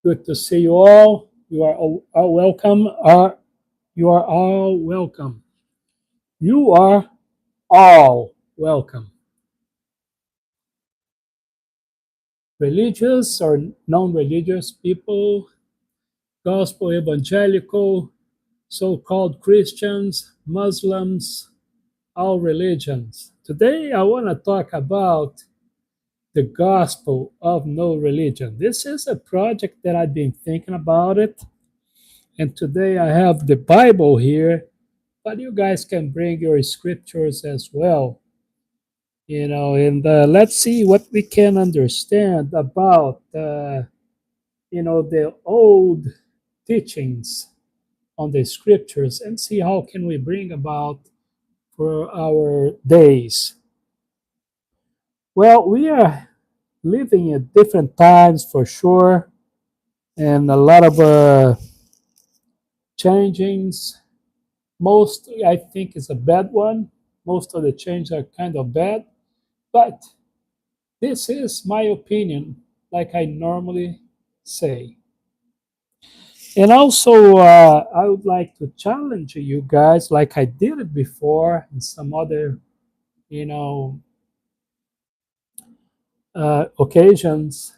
Good to see you all. You are all welcome. You are all welcome. You are all welcome. Religious or non-religious people, gospel evangelical, so-called Christians, Muslims, all religions. Today I want to talk about the gospel of no religion. This is a project that I've been thinking about it, and today I have the Bible here, but you guys can bring your scriptures as well, and let's see what we can understand about the old teachings on the scriptures, and see how can we bring about for our days. Well, we are living at different times for sure, and a lot of changings. Most I think is a bad one. Most of the changes are kind of bad, but this is my opinion, like I normally say. And also, I would like to challenge you guys, like I did it before in some other, you know, occasions.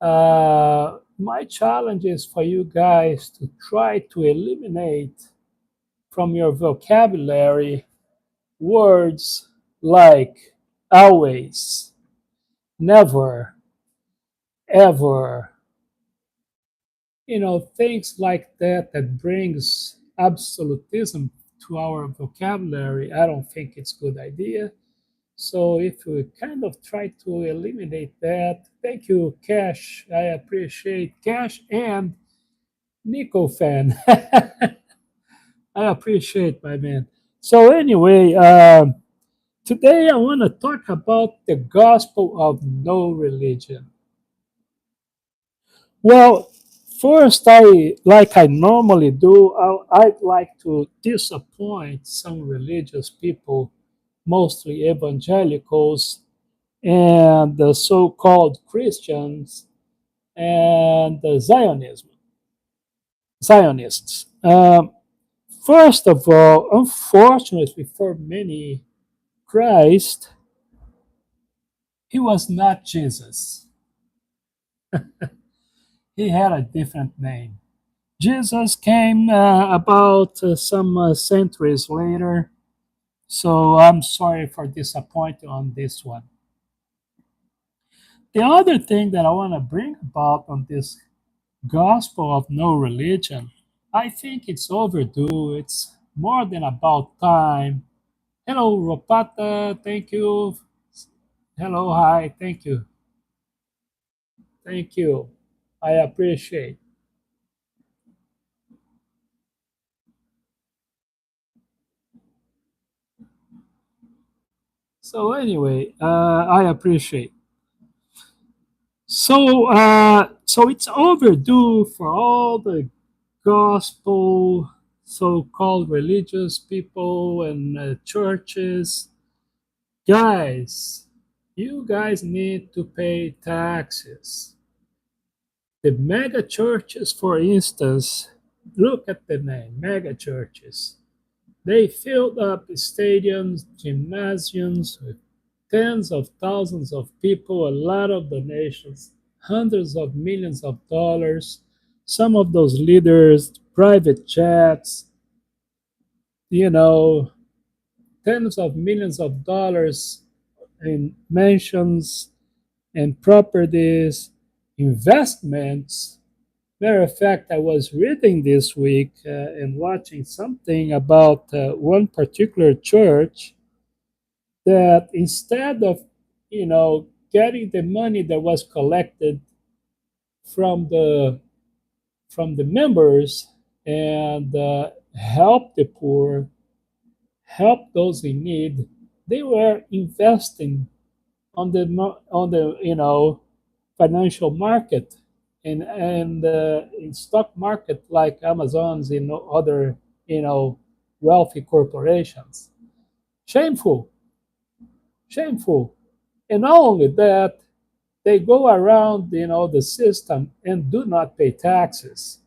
My challenge is for you guys to try to eliminate from your vocabulary words like always, never, ever, things like that that brings absolutism to our vocabulary. I don't think it's a good idea. So if we kind of try to eliminate that, thank you, Cash. I appreciate Cash and Nico fan. I appreciate my man. So anyway, today I want to talk about the gospel of no religion. Well, first, like I normally do, I'd like to disappoint some religious people, mostly evangelicals and the so-called Christians and the Zionists. First of all, unfortunately for many, Christ, he was not Jesus. He had a different name. Jesus came about some centuries later, so I'm sorry for disappointing on this one. The other thing that I want to bring about on this gospel of no religion, I think it's overdue. It's more than about time. Hello, Ropata. Thank you. Hello, hi. Thank you. Thank you. I appreciate. So anyway, I appreciate. So it's overdue for all the gospel, so-called religious people and churches. Guys, you guys need to pay taxes. The mega churches, for instance, look at the name, mega churches. They filled up stadiums, gymnasiums with tens of thousands of people, a lot of donations, hundreds of millions of dollars. Some of those leaders, private jets, you know, tens of millions of dollars in mansions and properties, investments. Matter of fact, I was reading this week and watching something about one particular church that instead of, getting the money that was collected from the members and help the poor, help those in need, they were investing on the financial market and in stock market like Amazon's and other wealthy corporations. Shameful, shameful. And not only that, they go around, the system and do not pay taxes.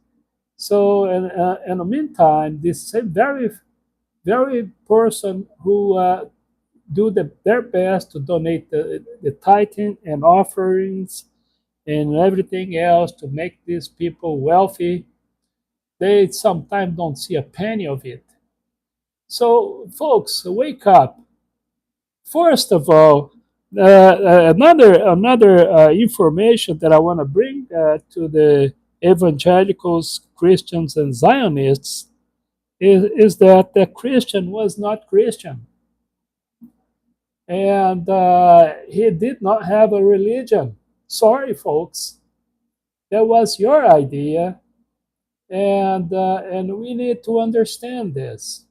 So, in the meantime, this same very person who do their best to donate the tithing and offerings and everything else to make these people wealthy, they sometimes don't see a penny of it. So, folks, wake up. First of all, another information that I want to bring to the evangelicals, Christians, and Zionists is that the Christian was not Christian, and he did not have a religion. Sorry, folks, that was your idea, and we need to understand this.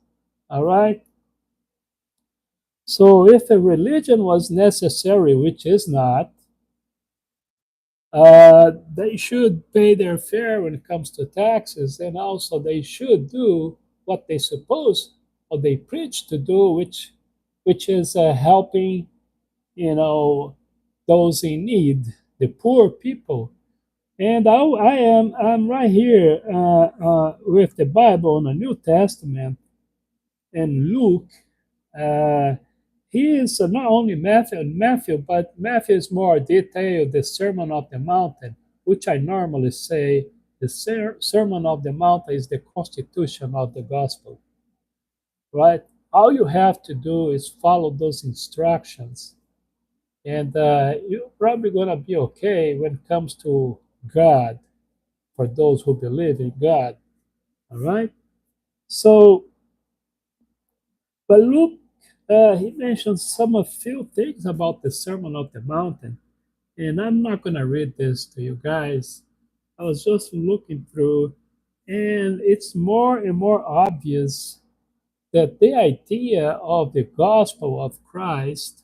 All right. So, if a religion was necessary, which is not, they should pay their fare when it comes to taxes, and also they should do what they suppose or they preach to do, which is helping, those in need, the poor people. And I'm right here with the Bible in the New Testament and Luke. Uh, he is not only Matthew, but Matthew is more detailed, the Sermon of the Mountain, which I normally say the Sermon of the Mountain is the constitution of the gospel, right? All you have to do is follow those instructions, and you're probably going to be okay when it comes to God for those who believe in God, all right? So, but Luke, he mentions some a few things about the Sermon of the Mountain, and I'm not going to read this to you guys. I was just looking through, and it's more and more obvious that the idea of the gospel of Christ,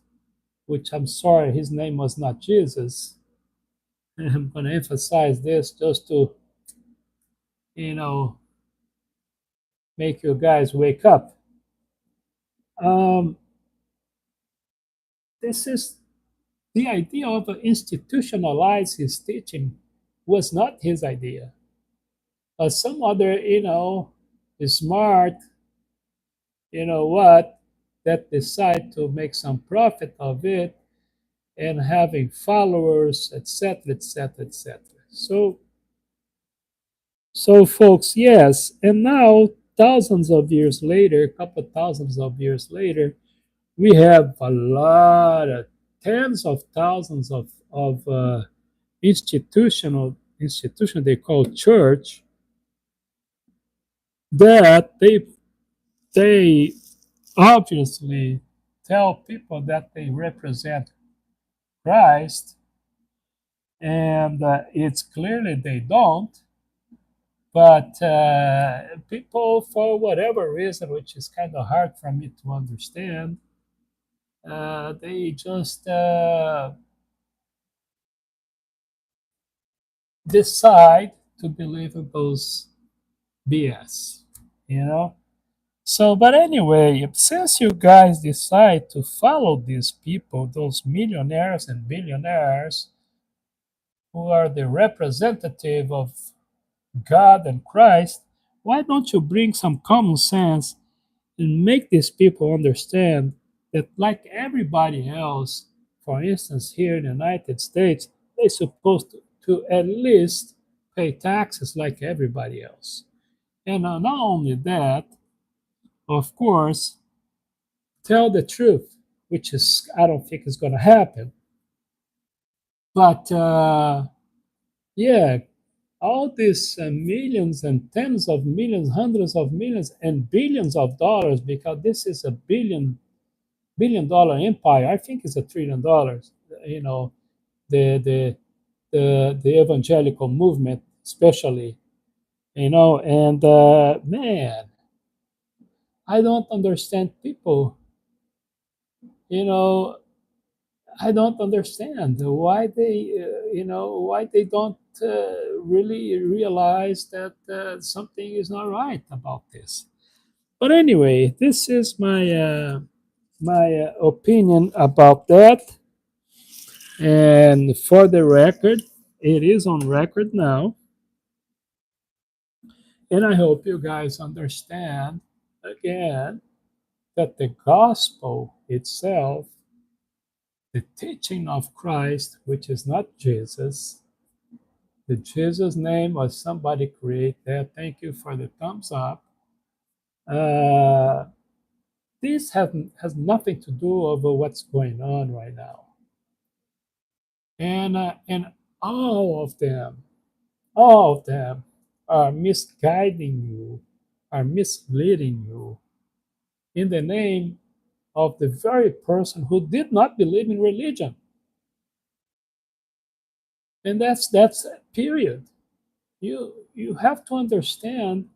which I'm sorry, his name was not Jesus. And I'm going to emphasize this just to, you know, make you guys wake up. Um, this is the idea of institutionalize his teaching was not his idea. But some other, smart, that decide to make some profit of it and having followers, etc., etc., etc. So, folks, yes, and now thousands of years later, a couple of thousands of years later, we have a lot of tens of thousands of institution they call church that they obviously tell people that they represent Christ, and it's clearly they don't. But people, for whatever reason, which is kind of hard for me to understand, they just decide to believe in those BS, you know. So, but anyway, since you guys decide to follow these people, those millionaires and billionaires who are the representative of God and Christ, why don't you bring some common sense and make these people understand that, like everybody else, for instance, here in the United States, they're supposed to at least pay taxes like everybody else. And not only that, of course, tell the truth, which is, I don't think is going to happen. But yeah, all these millions and tens of millions, hundreds of millions, and billions of dollars, because this is a billion-dollar empire. I think it's $1 trillion. You know, the evangelical movement, especially. And man, I don't understand people. You know, I don't understand why they don't really realize that something is not right about this. But anyway, this is my opinion about that. And for the record, it is on record now. And I hope you guys understand again that the gospel itself, the teaching of Christ, which is not Jesus, the Jesus name was somebody create that. Thank you for the thumbs up. Uh, this has nothing to do over what's going on right now, and all of them are misguiding you, are misleading you in the name of the very person who did not believe in religion. And that's period. You have to understand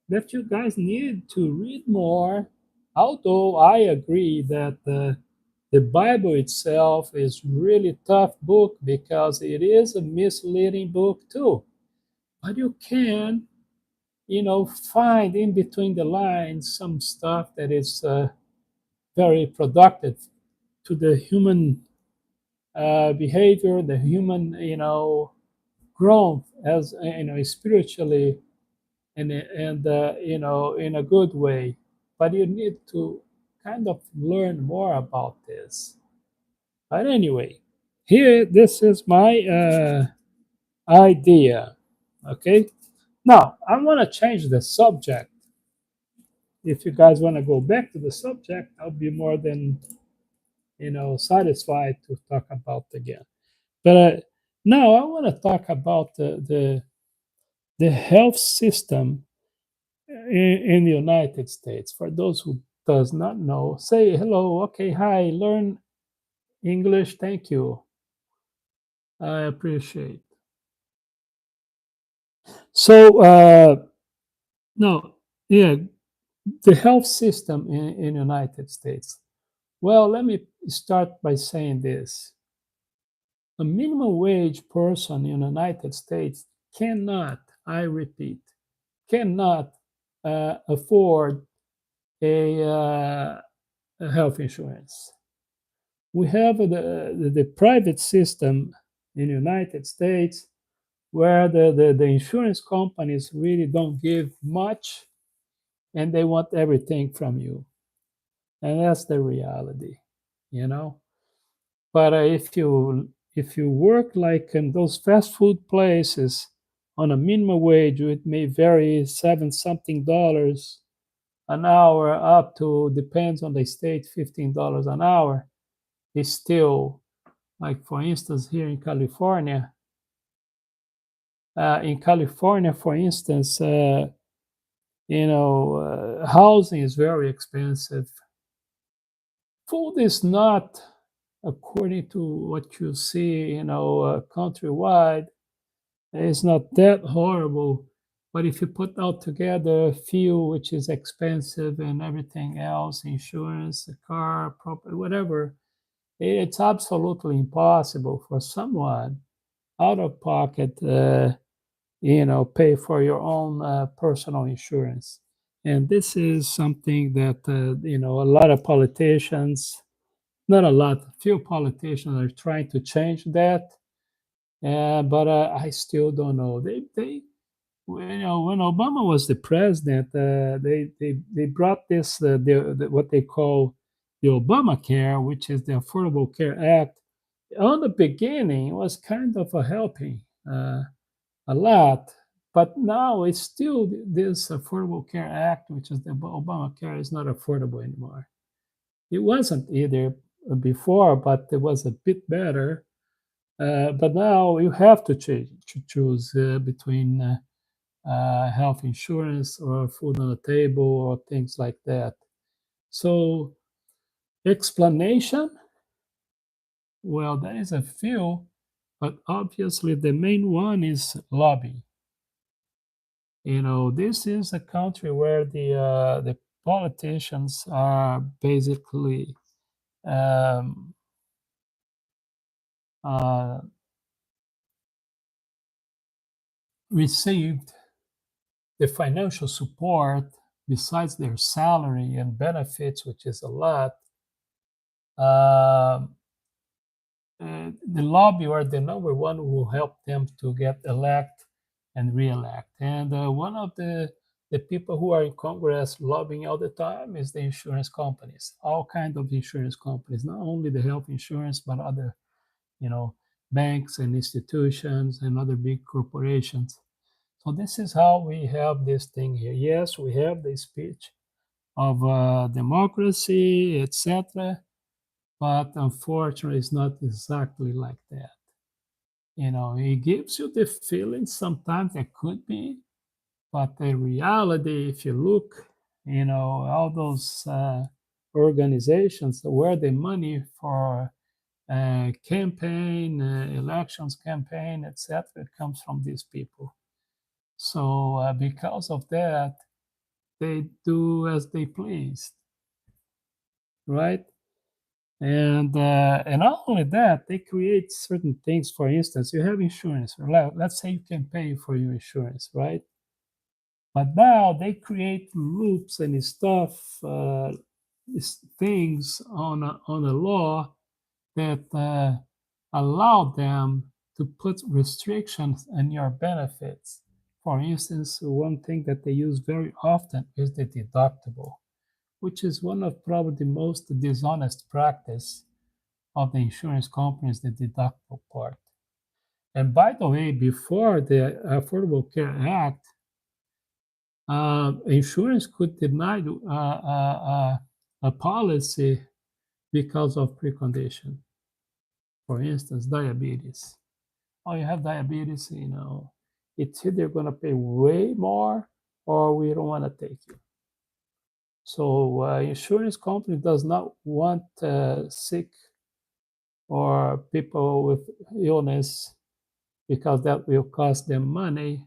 that you guys need to read more. Although I agree that the Bible itself is really tough book because it is a misleading book too. But you can, find in between the lines some stuff that is very productive to the human behavior, the human, growth as spiritually and in a good way. But you need to kind of learn more about this. But anyway, here this is my idea. Okay, now I want to change the subject. If you guys want to go back to the subject, I'll be more than satisfied to talk about again. But now I want to talk about the health system in the United States. For those who does not know, say hello. Okay, hi. Learn English. Thank you. I appreciate. So no, yeah, the health system in United States. Well, let me start by saying this: a minimum wage person in the United States cannot, I repeat, cannot afford a health insurance. We have the private system in the United States where the insurance companies really don't give much and they want everything from you. And that's the reality, you know. But if you work like in those fast food places on a minimum wage, it may vary seven something dollars an hour up to, depends on the state, $15 an hour. Is still, like for instance here in California, for instance, housing is very expensive. Food is not, according to what you see, countrywide, it's not that horrible. But if you put out together fuel, which is expensive, and everything else, insurance, a car, property, whatever, it's absolutely impossible for someone out of pocket, pay for your own personal insurance. And this is something that, a lot of politicians, not a lot, few politicians are trying to change that. But I still don't know. When Obama was the president, they brought this, what they call the Obamacare, which is the Affordable Care Act. On the beginning, it was kind of a helping a lot, but now it's still this Affordable Care Act, which is the Obamacare, is not affordable anymore. It wasn't either before, but it was a bit better. But now you have to choose between health insurance or food on the table or things like that. So, explanation, well, there is a few, but obviously the main one is lobby. This is a country where the politicians are basically um, uh, received the financial support besides their salary and benefits, which is a lot. Um the lobby are the number one who help them to get elect and re-elect. And one of the people who are in Congress lobbying all the time is the insurance companies, all kinds of insurance companies, not only the health insurance, but other, you know, banks and institutions and other big corporations. So this is how we have this thing here. Yes, we have the speech of democracy, etc., but unfortunately, it's not exactly like that. It gives you the feeling sometimes it could be, but the reality, if you look, all those organizations where the money for campaign, elections campaign, etc., comes from these people. So because of that, they do as they please, right? And not only that, they create certain things. For instance, you have insurance. Let's say you can pay for your insurance, right? But now they create loops and stuff, things on a law that allow them to put restrictions on your benefits. For instance, one thing that they use very often is the deductible, which is one of probably the most dishonest practice of the insurance companies, the deductible part. And by the way, before the Affordable Care Act, insurance could deny a policy because of precondition. For instance, diabetes. Oh, you have diabetes, it's either going to pay way more or we don't want to take you. So insurance company does not want sick or people with illness because that will cost them money,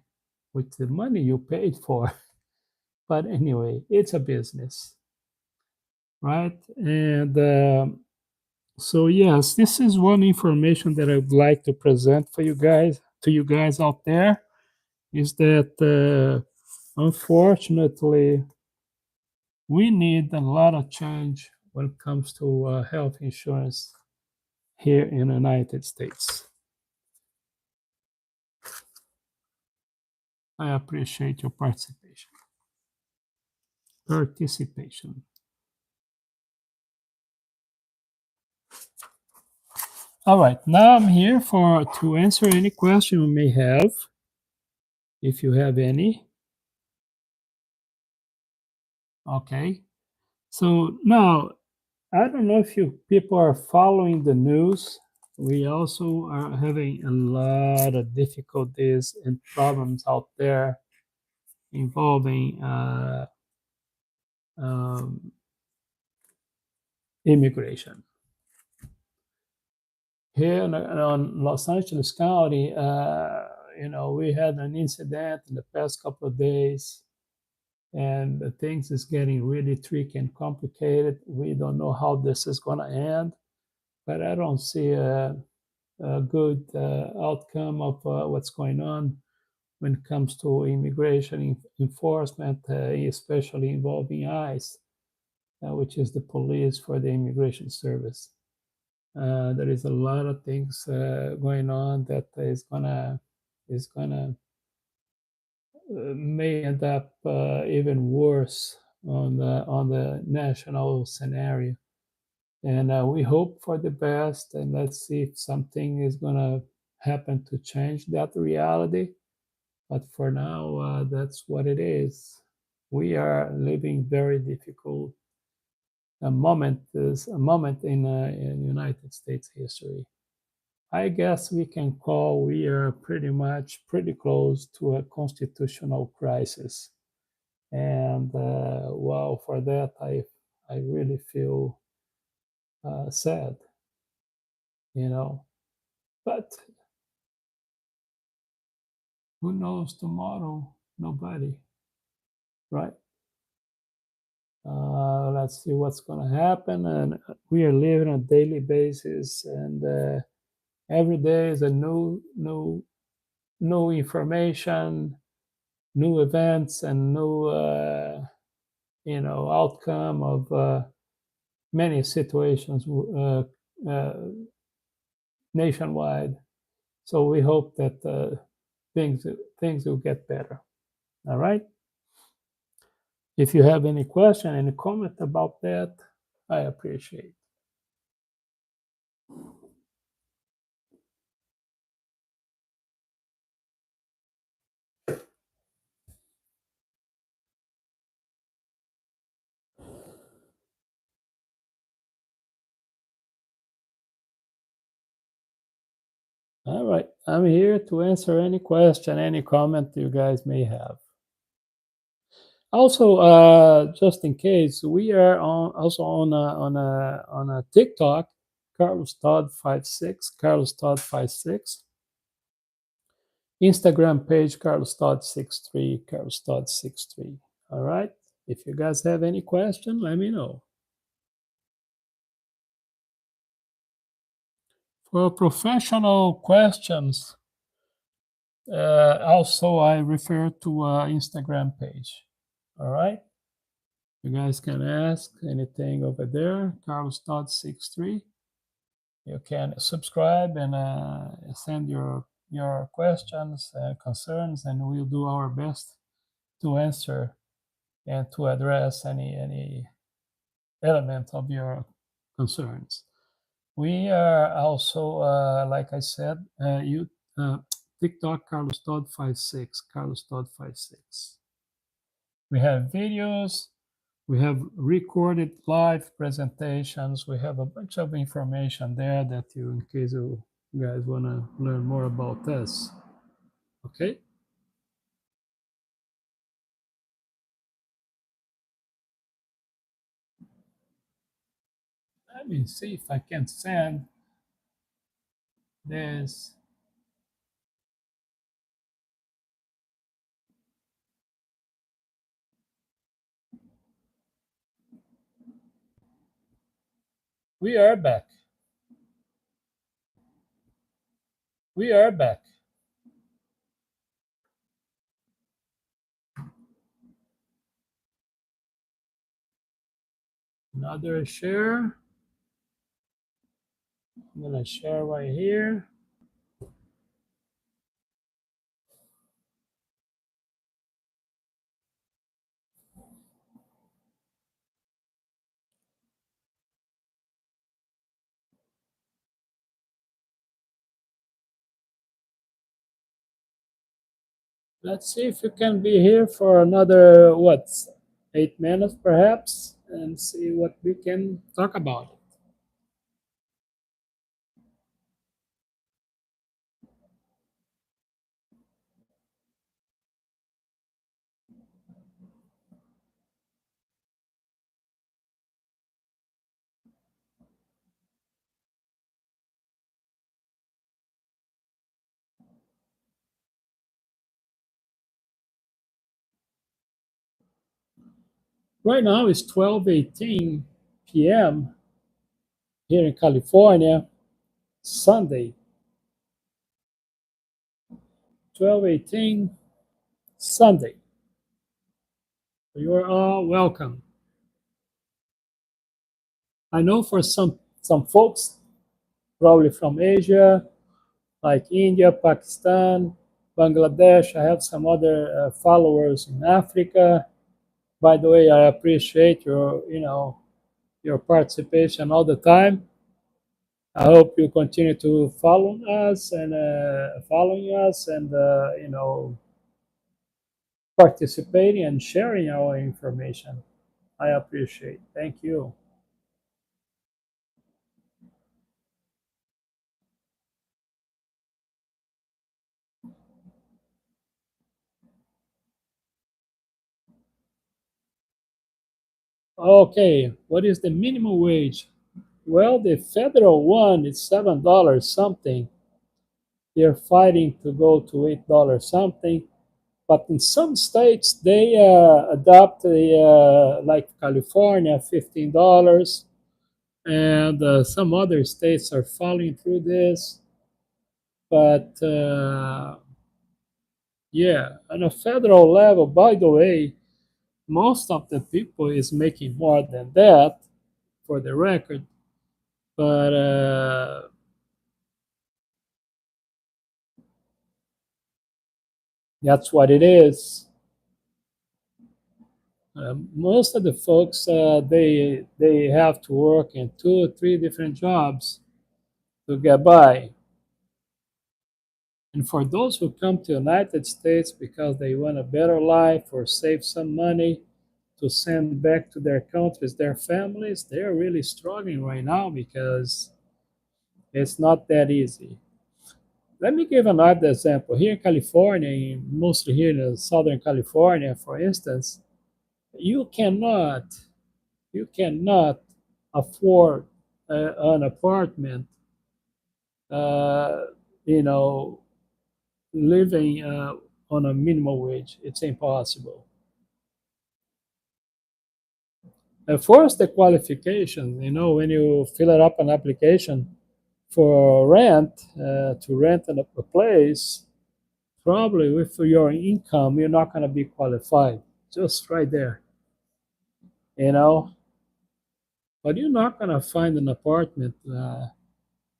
with the money you paid for. But anyway, it's a business, right? And so yes, this is one information that I would like to present for you guys, to you guys out there, is that unfortunately we need a lot of change when it comes to health insurance here in the United States. I appreciate your participation. All right, now I'm here to answer any question you may have, if you have any. Okay, so now I don't know if you people are following the news. We also are having a lot of difficulties and problems out there involving um, immigration. Here in Los Angeles County, we had an incident in the past couple of days, and the things is getting really tricky and complicated. We don't know how this is going to end, but I don't see a good outcome of what's going on when it comes to immigration enforcement, especially involving ICE, which is the police for the immigration service. There is a lot of things going on that is gonna may end up even worse on the national scenario. And we hope for the best, and let's see if something is gonna happen to change that reality. But for now, that's what it is. We are living very difficult a moment in United States history. I guess we can call we are pretty close to a constitutional crisis, and well, for that I really feel sad, you know. But who knows tomorrow? Nobody, right? Let's see what's going to happen, and we are living on a daily basis, and every day is a new information, new events, and new outcome of many situations nationwide. So we hope that things things will get better. All right. If you have any question, any comment about that, I appreciate. All right. I'm here to answer any question, any comment you guys may have. Also, just in case, we are also on a TikTok, Carlos Todd 56, Carlos Todd 56. Instagram page, Carlos Todd 63, Carlos Todd 63. All right. If you guys have any question, let me know. For professional questions, also I refer to Instagram page. All right. You guys can ask anything over there, Carlos Todd 63. You can subscribe and send your questions and concerns, and we'll do our best to answer and to address any element of your concerns. We are also, like I said, TikTok Carlos Todd 56, Carlos Todd 56. We have videos, we have recorded live presentations. We have a bunch of information there that you, in case you guys want to learn more about this. Okay. Let me see if I can send this. We are back. We are back. Another share. I'm gonna share right here. Let's see if you can be here for another, what, 8 minutes perhaps, and see what we can talk about. Right now it's 12:18 p.m. here in California, Sunday. 12:18 Sunday. You are all welcome. I know for some folks, probably from Asia, like India, Pakistan, Bangladesh. I have some other followers in Africa. By the way, I appreciate your participation all the time. I hope you continue to follow us and following us and participating and sharing our information. I appreciate. Thank you. Okay, what is the minimum wage? Well, the federal one is $7 something. They're fighting to go to $8 something. But in some states, they adopt like California, $15, and some other states are following through this. But yeah, on a federal level, by the way, most of the people is making more than that, for the record. But That's what it is. Most of the folks, they have to work in 2 or 3 different jobs to get by. And for those who come to the United States because they want a better life or save some money to send back to their countries, their families, they're really struggling right now because it's not that easy. Let me give another example. Here in California, mostly here in Southern California, for instance, you cannot you cannot afford an apartment, uh, you know, living on a minimum wage. It's impossible. First, the qualification. When you fill it up an application for rent, to rent a place, probably with your income, you're not going to be qualified. Just right there, you know. But you're not going to find an apartment,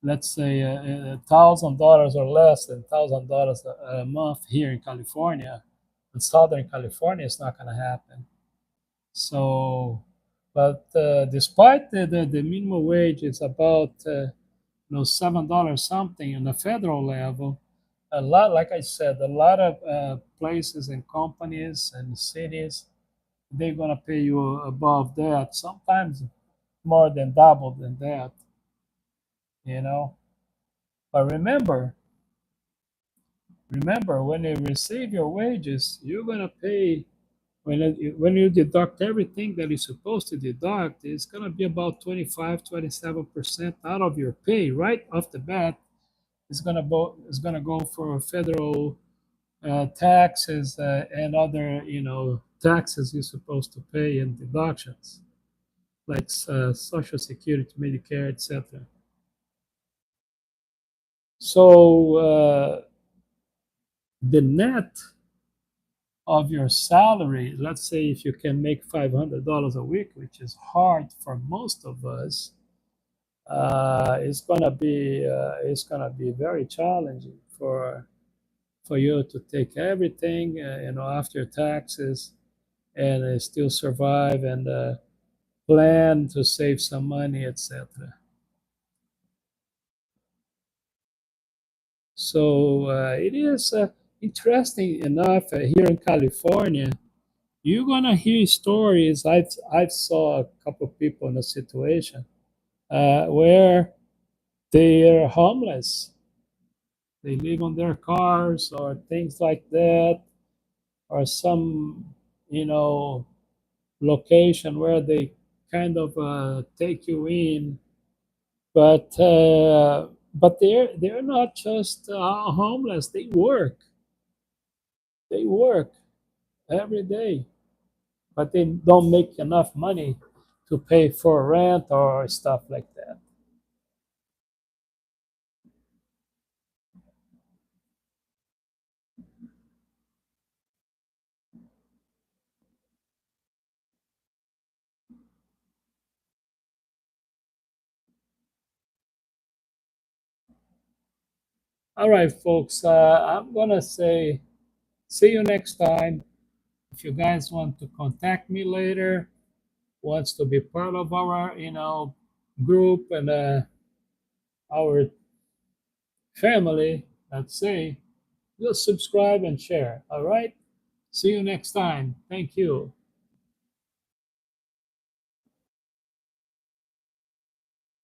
let's say $1,000 or less than $1,000 a month here in California. In Southern California, it's not going to happen. So, but despite the minimum wage is about $7 something on the federal level, a lot, like I said, a lot of places and companies and cities, they're gonna pay you above that. Sometimes more than double than that. You know. But remember, when you receive your wages, you're gonna pay. When you deduct everything that you're supposed to deduct, it's going to be about 25, 27% out of your pay right off the bat. It's going to go for federal taxes and other taxes you're supposed to pay and deductions like Social Security, Medicare, etc. So the net of your salary, let's say if you can make $500 a week, which is hard for most of us, it's gonna be very challenging for you to take everything after taxes and still survive and plan to save some money, etc. So it is interesting enough here in California. You're gonna hear stories. I've saw a couple of people in a situation where they're homeless. They live on their cars or things like that, or some, you know, location where they kind of take you in. But they're not just homeless. They work. They work every day, but they don't make enough money to pay for rent or stuff like that. All right, folks. I'm gonna say see you next time. If you guys want to contact me later, wants to be part of our group and our family, let's say, just subscribe and share. All right. See you next time. Thank you.